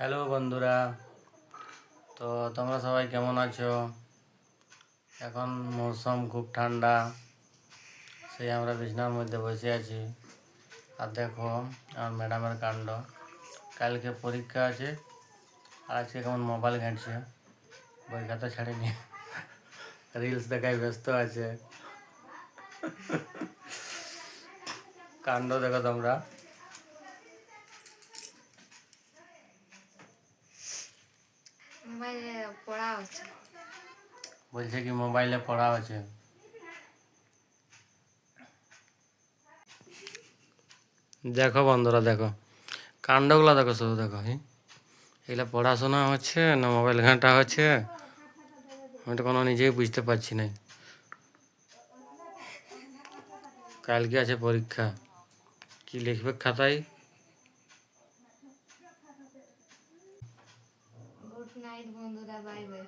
Hello বন্ধুরা, তো তোমরা সবাই কেমন আছো? এখন মৌসুম খুব ঠান্ডা, সেই আমরা বিছানার মধ্যে বসে আছি। আর দেখো আমার ম্যাডামের কাণ্ড, কালকে পরীক্ষা আছে আর আজকে কেমন মোবাইল ঘাঁটছে, বই খাতা ছাড়েনি, রিলস দেখায় ব্যস্ত আছে। কাণ্ড দেখো তোমরা। মোবাইলে পড়া হচ্ছে। বলছে কি মোবাইলে পড়া আছে। দেখো বন্ধুরা, দেখো কাণ্ডগুলো দেখো, শুধু দেখো। এগুলো পড়াশোনা হচ্ছে না মোবাইল ঘাঁটা হচ্ছে, আমি তো কোনো নিজেই বুঝতে পারছি না। কালকে আছে পরীক্ষা, কি লিখবে খাতায়? গুড নাইট বন্ধুরা, বাই বাই।